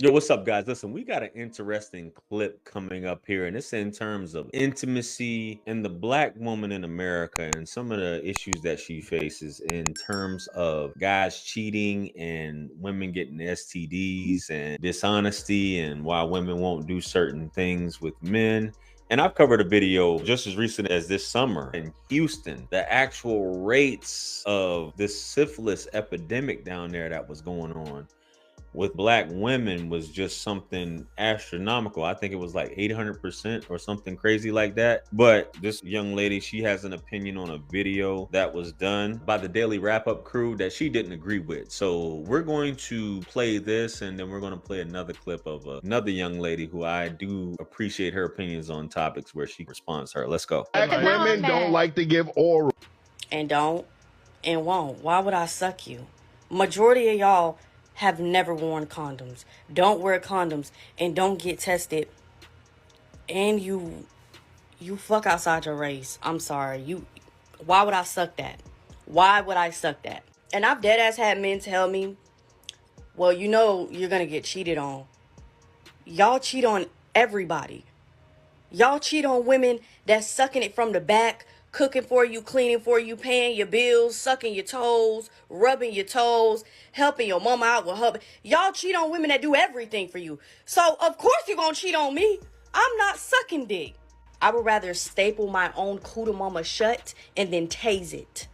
Yo, what's up, guys? Listen, we got an interesting clip coming up here, and it's in terms of intimacy and the black woman in America and some of the issues that she faces in terms of guys cheating and women getting STDs and dishonesty and why women won't do certain things with men. And I've covered a video just as recent as this summer in Houston, the actual rates of this syphilis epidemic down there that was going on with black women was just something astronomical. I think it was like 800% or something crazy like that. But this young lady, she has an opinion on a video that was done by the Daily Wrap Up crew that she didn't agree with. So we're going to play this, and then we're going to play another clip of another young lady who I do appreciate her opinions on topics where she responds to her. Let's go. Black women don't like to give oral. And don't and won't. Why would I suck you? Majority of y'all have never worn condoms, don't wear condoms, and don't get tested. And you fuck outside your race. I'm sorry. Why would I suck that? Why would I suck that? And I've dead ass had men tell me, well, you know you're gonna get cheated on. Y'all cheat on everybody. Y'all cheat on women that's sucking it from the back, cooking for you, cleaning for you, paying your bills, sucking your toes, rubbing your toes, helping your mama out with her. Y'all cheat on women that do everything for you. So, of course you're gonna cheat on me. I'm not sucking dick. I would rather staple my own cooter mama shut and then tase it.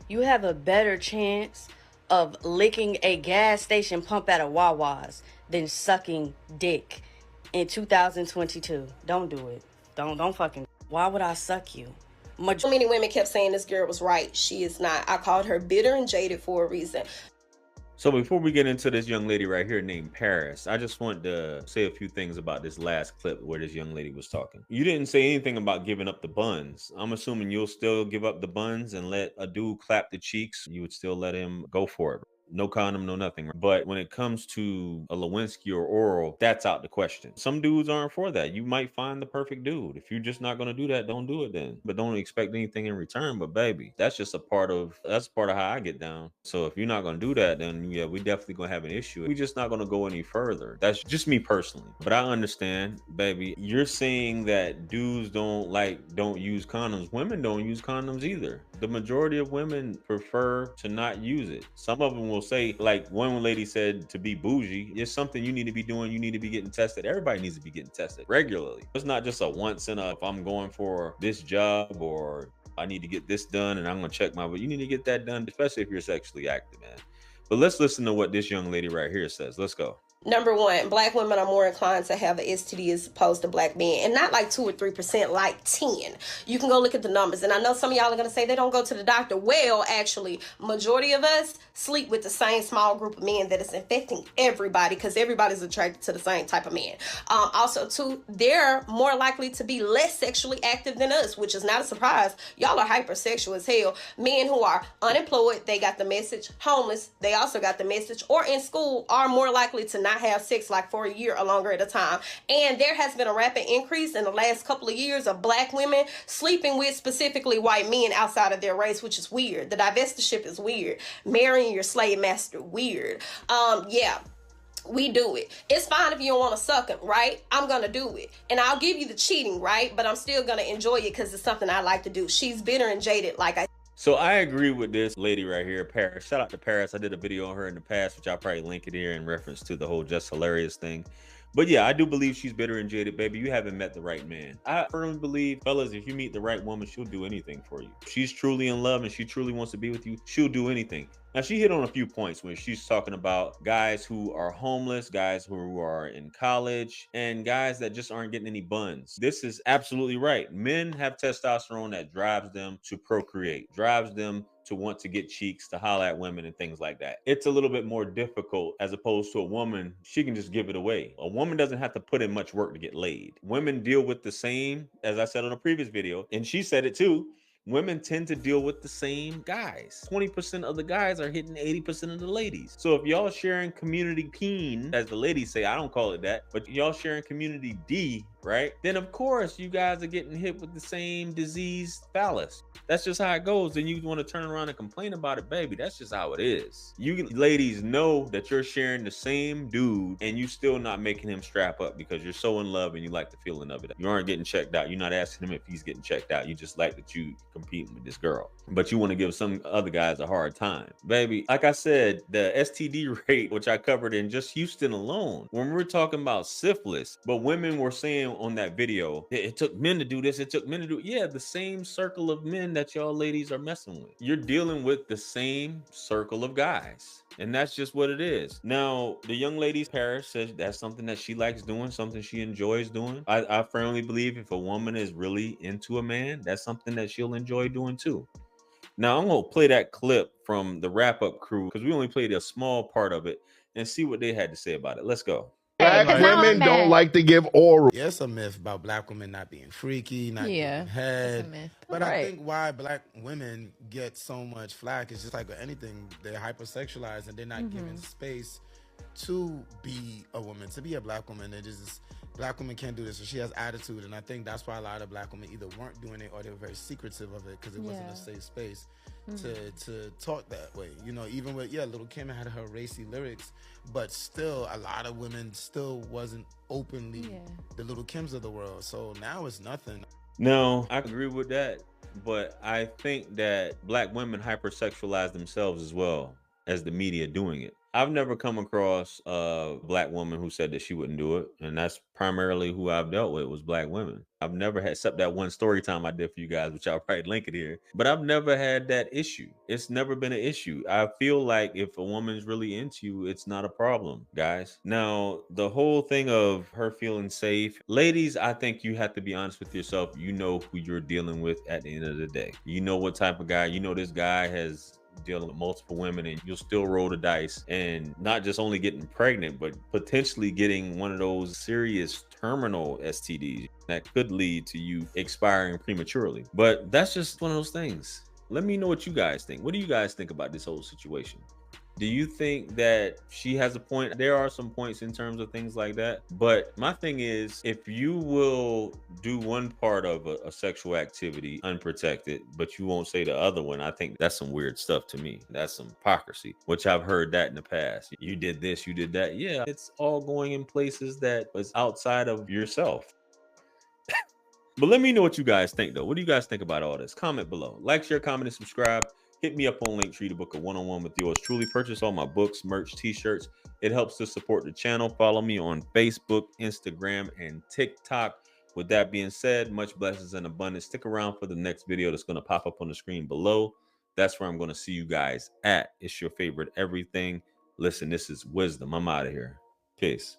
You have a better chance of licking a gas station pump at a Wawa's than sucking dick in 2022. Don't do it. Don't fucking. Why would I suck you? So many women kept saying this girl was right. She is not. I called her bitter and jaded for a reason. So before we get into this young lady right here named Paris, I just want to say a few things about this last clip where this young lady was talking. You didn't say anything about giving up the buns. I'm assuming you'll still give up the buns and let a dude clap the cheeks. You would still let him go for it. No condom, no nothing. But when it comes to a Lewinsky or oral, that's out the question. Some dudes aren't for that. You might find the perfect dude. If you're just not going to do that, don't do it then. But don't expect anything in return. But baby, that's just part of how I get down. So if you're not going to do that, then yeah, we definitely going to have an issue. We're just not going to go any further. That's just me personally. But I understand, baby. You're saying that dudes don't use condoms. Women don't use condoms either. The majority of women prefer to not use it. Some of them will say, like one lady said, to be bougie, it's something you need to be doing. You need to be getting tested. Everybody needs to be getting tested regularly. It's not just a once in a, if I'm going for this job or I need to get this done and I'm going to check but you need to get that done, especially if you're sexually active, man. But let's listen to what this young lady right here says. Let's go. Number one, black women are more inclined to have an STD as opposed to black men, and not like 2 or 3%, like 10. You can go look at the numbers, and I know some of y'all are gonna say they don't go to the doctor. Well, actually, majority of us sleep with the same small group of men that is infecting everybody because everybody's attracted to the same type of man. Also, too, they're more likely to be less sexually active than us, which is not a surprise. Y'all are hypersexual as hell. Men who are unemployed, they got the message. Homeless, they also got the message. Or in school, are more likely to not have sex like for a year or longer at a time. And there has been a rapid increase in the last couple of years of black women sleeping with specifically white men outside of their race, which is weird. The divestitureship is weird. Marrying your slave master, weird. Yeah. We do it. It's fine if you don't want to suck him, right? I'm going to do it. And I'll give you the cheating, right? But I'm still going to enjoy it because it's something I like to do. She's bitter and jaded, like I. So I agree with this lady right here, Paris. Shout out to Paris. I did a video on her in the past, which I'll probably link it here in reference to the whole Just Hilarious thing. But yeah, I do believe she's bitter and jaded, baby. You haven't met the right man. I firmly believe, fellas, if you meet the right woman, she'll do anything for you. If she's truly in love and she truly wants to be with you, she'll do anything. Now, she hit on a few points when she's talking about guys who are homeless, guys who are in college, and guys that just aren't getting any buns. This is absolutely right. Men have testosterone that drives them to procreate, drives them to want to get cheeks, to holler at women and things like that. It's a little bit more difficult as opposed to a woman. She can just give it away. A woman doesn't have to put in much work to get laid. Women deal with the same, as I said on a previous video, and she said it too. Women tend to deal with the same guys. 20% of the guys are hitting 80% of the ladies. So if y'all sharing community peen, as the ladies say, I don't call it that, but y'all sharing community D right? Then of course you guys are getting hit with the same diseased phallus. That's just how it goes. Then you want to turn around and complain about it, baby. That's just how it is. You ladies know that you're sharing the same dude and you still not making him strap up because you're so in love and you like the feeling of it. You aren't getting checked out. You're not asking him if he's getting checked out. You just like that you competing with this girl. But you want to give some other guys a hard time. Baby, like I said, the STD rate, which I covered in just Houston alone, when we're talking about syphilis, but women were saying on that video, it took men to do this, it took men to do it. Yeah, the same circle of men that y'all ladies are messing with. You're dealing with the same circle of guys. And that's just what it is. Now, the young lady, Paris, says that's something that she likes doing, something she enjoys doing. I firmly believe if a woman is really into a man, that's something that she'll enjoy doing too. Now, I'm going to play that clip from the wrap-up crew because we only played a small part of it and see what they had to say about it. Let's go. Black women don't like to give oral. Yeah, it's a myth about black women not being freaky, not giving Yeah, head. it's a myth. But I Right. think why black women get so much flack is just like with anything, they're hypersexualized and they're not given space to be a woman, to be a black woman. It is black women can't do this, so she has attitude, and I think that's why a lot of black women either weren't doing it or they were very secretive of it because it wasn't a safe space to talk that way. You know, even with Little Kim had her racy lyrics, but still a lot of women still wasn't openly the Little Kims of the world. So now it's nothing. No, I agree with that, but I think that black women hypersexualize themselves as well as the media doing it. I've never come across a black woman who said that she wouldn't do it, and that's primarily who I've dealt with was black women. I've never had, except that one story time I did for you guys, which I'll probably link it here, but I've never had that issue. It's never been an issue. I feel like if a woman's really into you, it's not a problem, guys. Now, the whole thing of her feeling safe, ladies, I think you have to be honest with yourself. You know who you're dealing with at the end of the day. You know what type of guy, you know this guy has dealing with multiple women and you'll still roll the dice and not just only getting pregnant, but potentially getting one of those serious terminal STDs that could lead to you expiring prematurely. But that's just one of those things. Let me know what you guys think. What do you guys think about this whole situation? Do you think that she has a point? There are some points in terms of things like that. But my thing is, if you will do one part of a sexual activity unprotected, but you won't say the other one, I think that's some weird stuff to me. That's some hypocrisy, which I've heard that in the past. You did this, you did that. Yeah, it's all going in places that is outside of yourself. But let me know what you guys think, though. What do you guys think about all this? Comment below. Like, share, comment, and subscribe. Hit me up on Linktree to book a one-on-one with yours truly. Purchase all my books, merch, t-shirts. It helps to support the channel. Follow me on Facebook, Instagram, and TikTok. With that being said, much blessings and abundance. Stick around for the next video that's going to pop up on the screen below. That's where I'm going to see you guys at. It's your favorite everything. Listen, this is wisdom. I'm out of here. Peace.